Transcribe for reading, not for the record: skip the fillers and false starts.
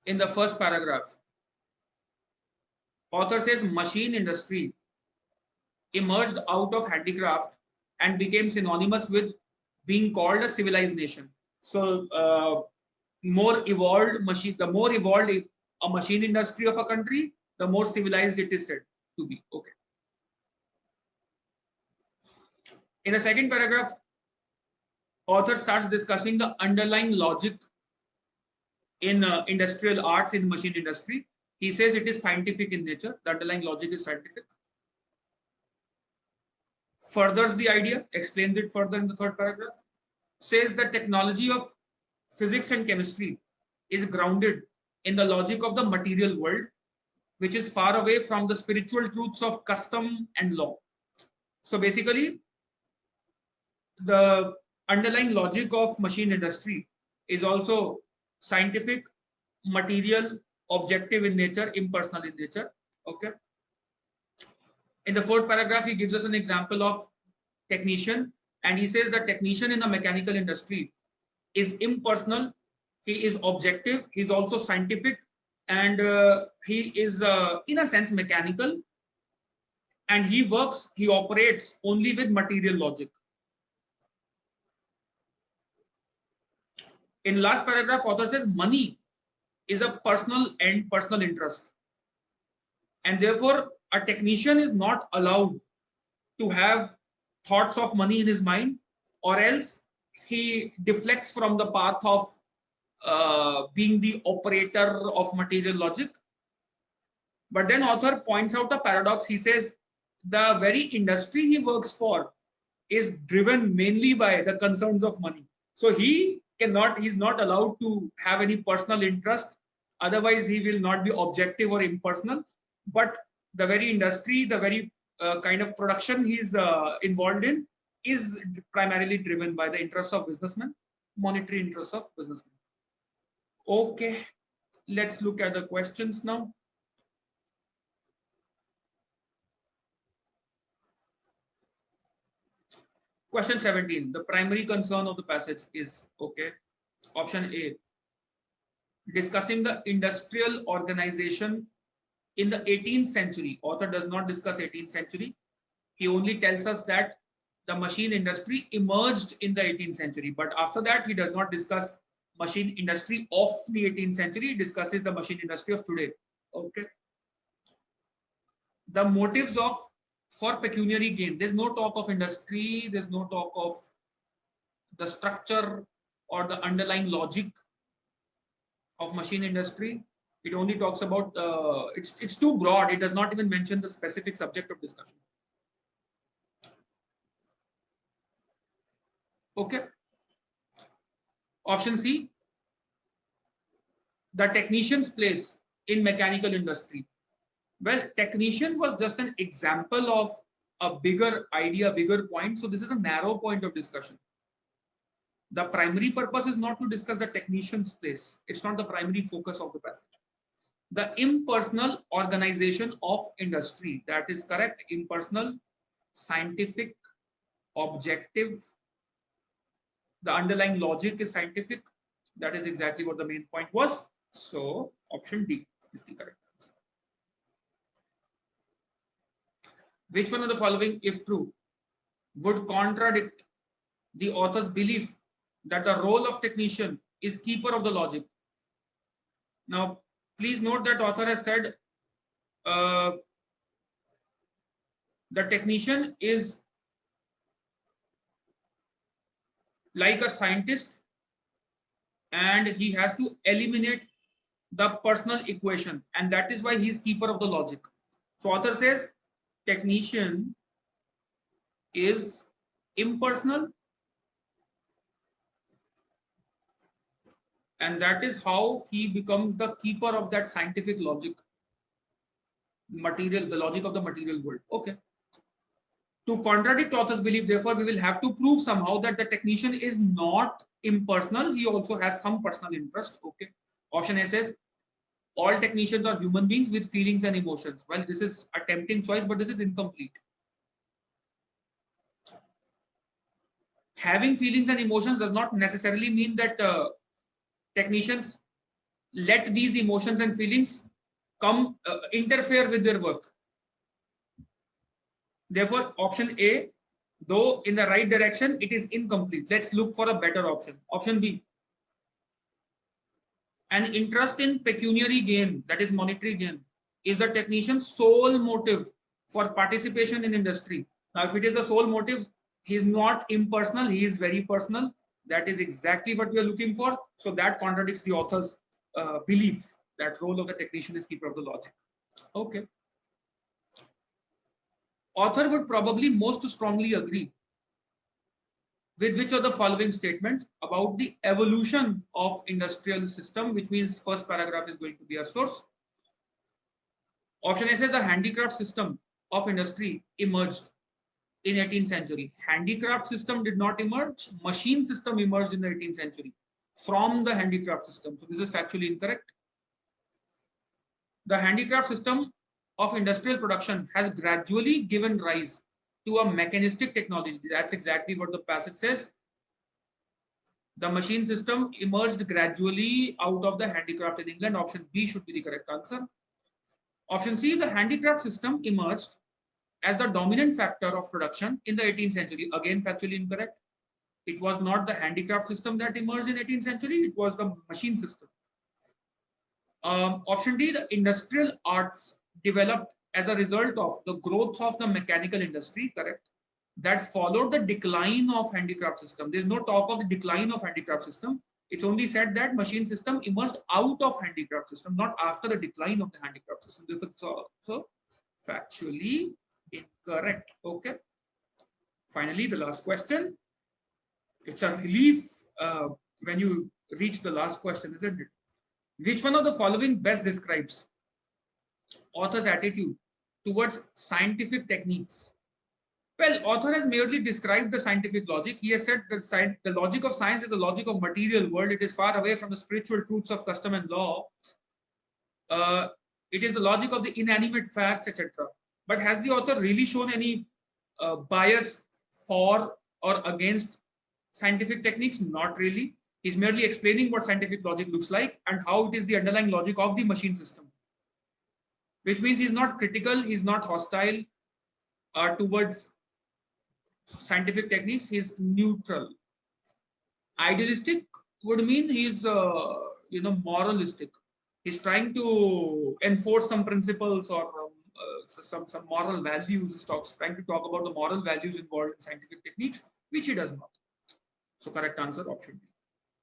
In the first paragraph, author says machine industry emerged out of handicraft and became synonymous with being called a civilized nation. So, more evolved machine, the more evolved a machine industry of a country, the more civilized it is said to be. Okay. In the second paragraph, author starts discussing the underlying logic in industrial arts in machine industry. He says it is scientific in nature. The underlying logic is scientific. Furthers the idea, explains it further in the third paragraph. Says that technology of physics and chemistry is grounded in the logic of the material world, which is far away from the spiritual truths of custom and law. So basically, the underlying logic of machine industry is also scientific, material, objective in nature, impersonal in nature. Okay. In the fourth paragraph, he gives us an example of technician, and he says that technician in the mechanical industry is impersonal, he is objective, he is also scientific, and he is in a sense mechanical, and he operates only with material logic. In last paragraph, author says money is a personal and personal interest, and therefore a technician is not allowed to have thoughts of money in his mind, or else he deflects from the path of being the operator of material logic. But then author points out a paradox. He says the very industry he works for is driven mainly by the concerns of money. So he's not allowed to have any personal interest. Otherwise, he will not be objective or impersonal. But the very industry, the very kind of production he's involved in is primarily driven by the interests of businessmen, monetary interests of businessmen. Okay, let's look at the questions now. Question 17. The primary concern of the passage is, okay, option A, discussing the industrial organization in the 18th century. Author does not discuss 18th century. He only tells us that the machine industry emerged in the 18th century. But after that, he does not discuss machine industry of the 18th century. He discusses the machine industry of today. Okay. The motives of for pecuniary gain. There's no talk of industry. There's no talk of the structure or the underlying logic of machine industry. It only talks about it's too broad. It does not even mention the specific subject of discussion. Okay. Option C, the technician's place in mechanical industry. Well, technician was just an example of a bigger idea, bigger point. So this is a narrow point of discussion. The primary purpose is not to discuss the technician's place. It's not the primary focus of the passage. The impersonal organization of industry. That is correct. Impersonal, scientific, objective. The underlying logic is scientific. That is exactly what the main point was. So option D is the correct answer. Which one of the following, if true, would contradict the author's belief that the role of technician is keeper of the logic? Now, please note that author has said the technician is like a scientist and he has to eliminate the personal equation, and that is why he is keeper of the logic. So author says technician is impersonal, and that is how he becomes the keeper of that scientific logic, material, the logic of the material world. Okay. To contradict author's belief, therefore, we will have to prove somehow that the technician is not impersonal. He also has some personal interest. Okay. Option A says all technicians are human beings with feelings and emotions. Well, this is a tempting choice, but this is incomplete. Having feelings and emotions does not necessarily mean that technicians let these emotions and feelings come interfere with their work. Therefore, option A, though in the right direction, it is incomplete. Let's look for a better option. Option B, an interest in pecuniary gain, that is monetary gain, is the technician's sole motive for participation in industry. Now, if it is the sole motive, he is not impersonal, he is very personal. That is exactly what we are looking for. So that contradicts the author's belief that role of the technician is keeper of the logic. Okay. Author would probably most strongly agree with which of the following statements about the evolution of industrial system, which means first paragraph is going to be our source. Option A says the handicraft system of industry emerged in 18th century. Handicraft system did not emerge. Machine system emerged in the 18th century from the handicraft system. So this is factually incorrect. The handicraft system of industrial production has gradually given rise to a mechanistic technology. That's exactly what the passage says. The machine system emerged gradually out of the handicraft in England. Option B should be the correct answer. Option C, the handicraft system emerged as the dominant factor of production in the 18th century. Again, factually incorrect. It was not the handicraft system that emerged in 18th century. It was the machine system. Option D, the industrial arts developed as a result of the growth of the mechanical industry, correct, that followed the decline of handicraft system. There's no talk of the decline of handicraft system. It's only said that machine system emerged out of handicraft system, not after the decline of the handicraft system. This is also factually incorrect. Okay. Finally, the last question. It's a relief when you reach the last question, isn't it? Which one of the following best describes author's attitude towards scientific techniques? Well, author has merely described the scientific logic. He has said that the logic of science is the logic of material world. It is far away from the spiritual truths of custom and law. It is the logic of the inanimate facts, etc. But has the author really shown any bias for or against scientific techniques? Not really. He's merely explaining what scientific logic looks like and how it is the underlying logic of the machine system. Which means he's not critical, he's not hostile towards scientific techniques, he's neutral. Idealistic would mean he's moralistic. He's trying to enforce some principles or some moral values. He's trying to talk about the moral values involved in scientific techniques, which he does not. So correct answer, option B.